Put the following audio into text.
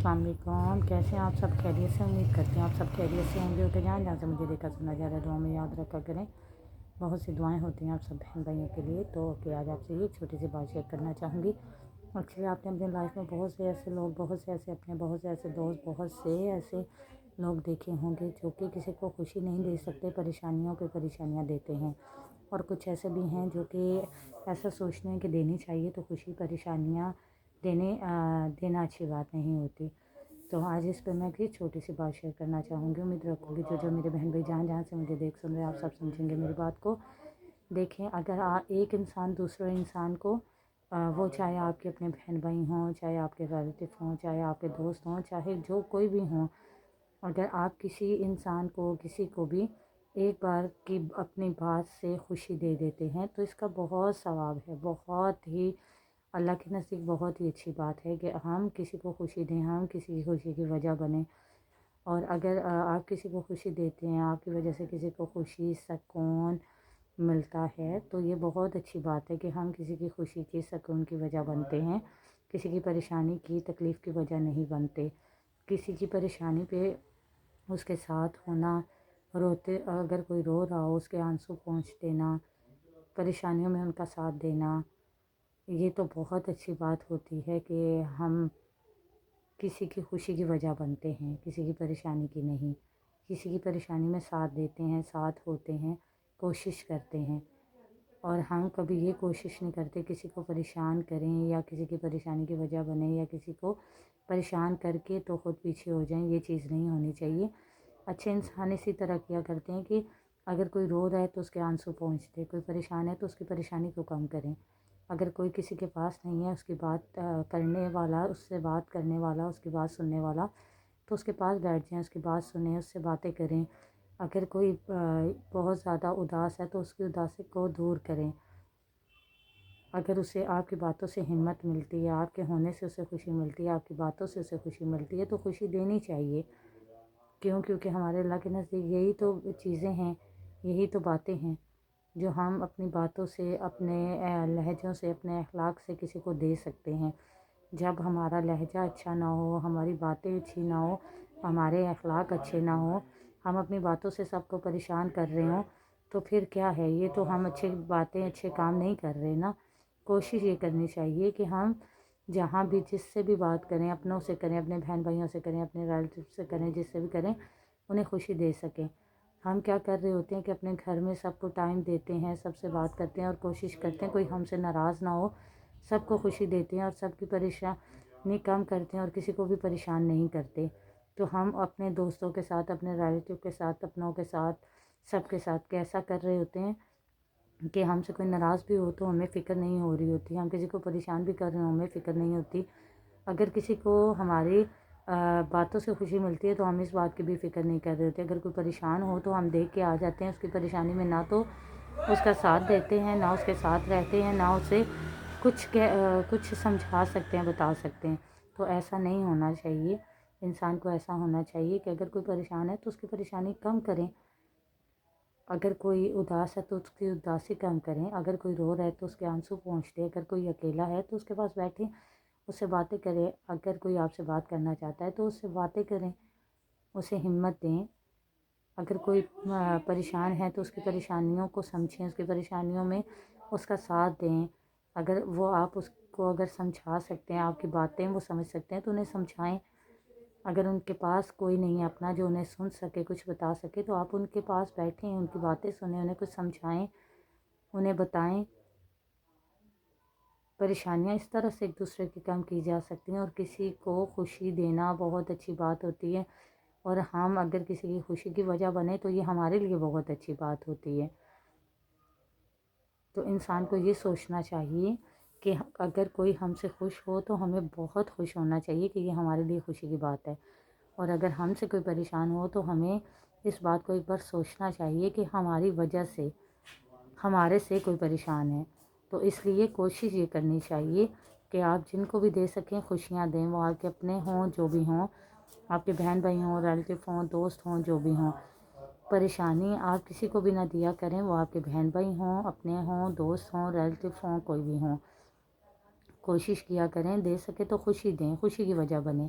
السلام علیکم، کیسے ہیں آپ سب؟ خیریت سے؟ امید کرتے ہیں آپ سب خیریت سے ہوں گے کہ جہاں سے مجھے دیکھا سنا جا رہا ہے دعا میں یاد رکھا کریں۔ بہت سی دعائیں ہوتی ہیں آپ سب بہن بھائیوں کے لیے، تو کہ آج آپ سے یہ چھوٹی سی بات شیئر کرنا چاہوں گی۔ ایکچولی آپ نے اپنی لائف میں بہت سے ایسے لوگ، بہت سے ایسے دوست، بہت سے ایسے لوگ دیکھے ہوں گے جو کہ کسی کو خوشی نہیں دے سکتے، پریشانیوں پہ پریشانیاں دیتے ہیں، اور کچھ ایسے بھی ہیں جو کہ ایسا سوچتے ہیں کہ دینی چاہیے تو خوشی، پریشانیاں دینا اچھی بات نہیں ہوتی۔ تو آج اس پہ میں بھی چھوٹی سی بات شیئر کرنا چاہوں گی۔ امید رکھوں گی جو میرے بہن بھائی جہاں سے مجھے دیکھ سن رہے ہیں، آپ سب سمجھیں گے میری بات کو۔ دیکھیں، اگر ایک انسان دوسرے انسان کو وہ چاہے آپ کے اپنے بہن بھائی ہوں، چاہے آپ کے ریلیٹیو ہوں، چاہے آپ کے دوست ہوں، چاہے جو کوئی بھی ہوں، اگر آپ کسی انسان کو، کسی کو بھی ایک بار کی اپنی بات سے خوشی دے دیتے ہیں تو اس کا بہت ثواب ہے، بہت ہی اللہ کے نزدیک بہت ہی اچھی بات ہے کہ ہم کسی کو خوشی دیں، ہم کسی کی خوشی کی وجہ بنیں۔ اور اگر آپ کسی کو خوشی دیتے ہیں، آپ کی وجہ سے کسی کو خوشی، سکون ملتا ہے تو یہ بہت اچھی بات ہے کہ ہم کسی کی خوشی کی، سکون کی وجہ بنتے ہیں، کسی کی پریشانی کی، تکلیف کی وجہ نہیں بنتے۔ کسی کی پریشانی پہ اس کے ساتھ ہونا، روتے اگر کوئی رو رہا ہو اس کے آنسو پہنچ دینا، پریشانیوں میں ان کا ساتھ دینا، یہ تو بہت اچھی بات ہوتی ہے کہ ہم کسی کی خوشی کی وجہ بنتے ہیں، کسی کی پریشانی کی نہیں۔ کسی کی پریشانی میں ساتھ دیتے ہیں، ساتھ ہوتے ہیں، کوشش کرتے ہیں، اور ہم کبھی یہ کوشش نہیں کرتے کسی کو پریشان کریں یا کسی کی پریشانی کی وجہ بنیں یا کسی کو پریشان کر کے تو خود پیچھے ہو جائیں۔ یہ چیز نہیں ہونی چاہیے۔ اچھے انسان اسی طرح کیا کرتے ہیں کہ اگر کوئی رو رہا ہے تو اس کے آنسو پہنچتے، کوئی پریشان ہے تو اس کی پریشانی کو کم کریں۔ اگر کوئی کسی کے پاس نہیں ہے اس کی بات کرنے والا، اس سے بات کرنے والا، اس کی بات سننے والا، تو اس کے پاس بیٹھ جائیں، اس کی بات سنیں، اس سے باتیں کریں۔ اگر کوئی بہت زیادہ اداس ہے تو اس کی اداسی کو دور کریں۔ اگر اسے آپ کی باتوں سے ہمت ملتی ہے، آپ کے ہونے سے اسے خوشی ملتی ہے، آپ کی باتوں سے اسے خوشی ملتی ہے تو خوشی دینی چاہیے۔ کیونکہ ہمارے اللہ کے نزدیک یہی تو چیزیں ہیں، یہی تو باتیں ہیں جو ہم اپنی باتوں سے، اپنے لہجوں سے، اپنے اخلاق سے کسی کو دے سکتے ہیں۔ جب ہمارا لہجہ اچھا نہ ہو، ہماری باتیں اچھی نہ ہو، ہمارے اخلاق اچھے نہ ہوں، ہم اپنی باتوں سے سب کو پریشان کر رہے ہوں تو پھر کیا ہے؟ یہ تو ہم اچھی باتیں، اچھے کام نہیں کر رہے نا۔ کوشش یہ کرنی چاہیے کہ ہم جہاں بھی جس سے بھی بات کریں، اپنوں سے کریں، اپنے بہن بھائیوں سے کریں، اپنے ریلیٹیو سے کریں، جس سے بھی کریں انہیں خوشی دے سکیں۔ ہم کیا کر رہے ہوتے ہیں کہ اپنے گھر میں سب کو ٹائم دیتے ہیں، سب سے بات کرتے ہیں اور کوشش کرتے ہیں کوئی ہم سے ناراض نہ ہو، سب کو خوشی دیتے ہیں اور سب کی پریشانی کم کرتے ہیں اور کسی کو بھی پریشان نہیں کرتے۔ تو ہم اپنے دوستوں کے ساتھ، اپنے ریلیٹیو کے ساتھ، اپنوں کے ساتھ، سب کے ساتھ کیسا کر رہے ہوتے ہیں کہ ہم سے کوئی ناراض بھی ہو تو ہمیں فکر نہیں ہو رہی ہوتی، ہم کسی کو پریشان بھی کر رہے ہوں ہمیں فکر نہیں ہوتی۔ اگر کسی کو ہماری باتوں سے خوشی ملتی ہے تو ہم اس بات کی بھی فکر نہیں کر رہے ہوتے۔ اگر کوئی پریشان ہو تو ہم دیکھ کے آ جاتے ہیں اس کی پریشانی میں، نہ تو اس کا ساتھ دیتے ہیں، نہ اس کے ساتھ رہتے ہیں، نہ اسے کچھ سمجھا سکتے ہیں، بتا سکتے ہیں۔ تو ایسا نہیں ہونا چاہیے۔ انسان کو ایسا ہونا چاہیے کہ اگر کوئی پریشان ہے تو اس کی پریشانی کم کریں، اگر کوئی اداس ہے تو اس کی اداسی کم کریں، اگر کوئی رو رہا ہے تو اس کے آنسو پہنچ دیں، اگر کوئی اکیلا ہے تو اس کے پاس بیٹھیں، اس سے باتیں کریں، اگر کوئی آپ سے بات کرنا چاہتا ہے تو اس سے باتیں کریں، اسے ہمت دیں۔ اگر کوئی پریشان ہے تو اس کی پریشانیوں کو سمجھیں، اس کی پریشانیوں میں اس کا ساتھ دیں۔ اگر وہ آپ اس کو اگر سمجھا سکتے ہیں، آپ کی باتیں وہ سمجھ سکتے ہیں تو انہیں سمجھائیں۔ اگر ان کے پاس کوئی نہیں ہے اپنا جو انہیں سن سکے، کچھ بتا سکے، تو آپ ان کے پاس بیٹھیں، ان کی باتیں سنیں، انہیں کچھ سمجھائیں، انہیں بتائیں۔ پریشانیاں اس طرح سے ایک دوسرے کی کم کی جا سکتی ہیں، اور کسی کو خوشی دینا بہت اچھی بات ہوتی ہے، اور ہم اگر کسی کی خوشی کی وجہ بنے تو یہ ہمارے لیے بہت اچھی بات ہوتی ہے۔ تو انسان کو یہ سوچنا چاہیے کہ اگر کوئی ہم سے خوش ہو تو ہمیں بہت خوش ہونا چاہیے کہ یہ ہمارے لیے خوشی کی بات ہے، اور اگر ہم سے کوئی پریشان ہو تو ہمیں اس بات کو ایک بار سوچنا چاہیے کہ ہماری وجہ سے ہمارے سے کوئی پریشان ہے۔ تو اس لیے کوشش یہ کرنی چاہیے کہ آپ جن کو بھی دے سکیں خوشیاں دیں، وہ آپ کے اپنے ہوں، جو بھی ہوں، آپ کے بہن بھائی ہوں، ریلیٹیو ہوں، دوست ہوں، جو بھی ہوں۔ پریشانی آپ کسی کو بھی نہ دیا کریں، وہ آپ کے بہن بھائی ہوں، اپنے ہوں، دوست ہوں، ریلیٹیو ہوں، کوئی بھی ہوں۔ کوشش کیا کریں دے سکے تو خوشی دیں، خوشی کی وجہ بنیں،